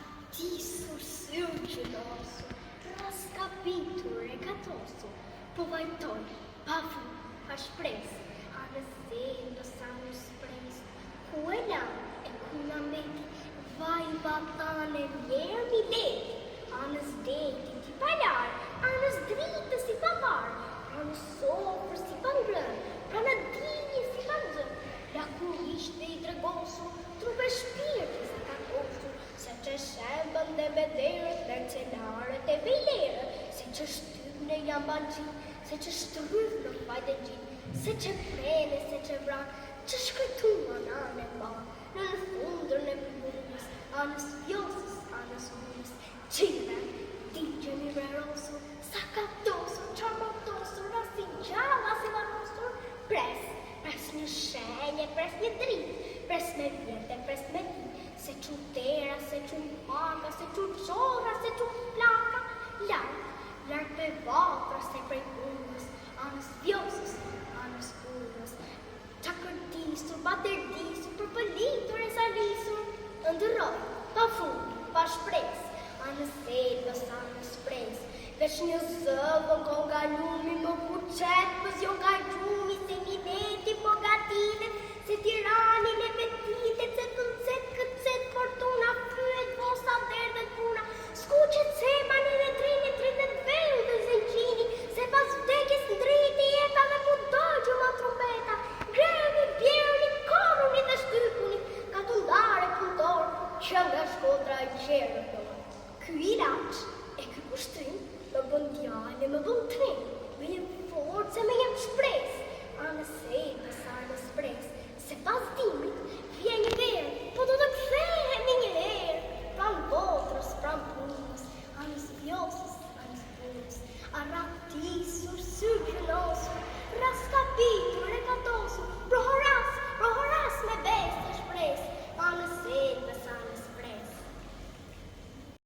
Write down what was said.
Patisur surgjeloso, rascapitur e catoso, po vajtoj, pa fund, pa shpresë, anësendo sa në shpresë, ku e lam e ku na meti, vaj vatane njerë mi leti, anës deti ti palar, anës dritë si pavar, anës sofër si pangrën, pranë dinje si panzën, la kur ishte i dregosur, trupe shpirti sa katosur, se që shembën dhe bederët, mercenarët e bilerët, se që shtypë në jambanqin, se që shtryf në fajtë gjin, se që prene, se që vran, që shkëtuan anë e ban, në fundrën e përbunës, anës fjosës, anës unës, qire, digje mi rerosur, sa katosur, qarmatosur, rasin gjalla si vanosur, pres një shenje, pres një dritë, pres me vjetë, pres me ti, se që tera, se që paka, se që qora, se që plaka, lartë pe vatra, se prej punës, anës vjosës, anës punës, qakërdisur, baterdisur, përpëlitur e salisur, ndërroj, pa fund, pa shpres, anës selvës, anës pres, veç një zëvën ko nga ljumi më puqet, pës jo nga gjumi, se mineti po gatitet, se tiranin e petitet, se këtëset fortuna, fyet, vosa, derdhet puna, skuqet semani dhe trinit velu dhe zënqini, se pas vdekjes ndriti e ka dhe ku dojgju ma trumbeta, gremi, bjerni, koruni dhe shtypuni, ka të ndare punëtor, që nga shkodra i qerë. Ky ilaç e ky kushtrim më bën djale, më bën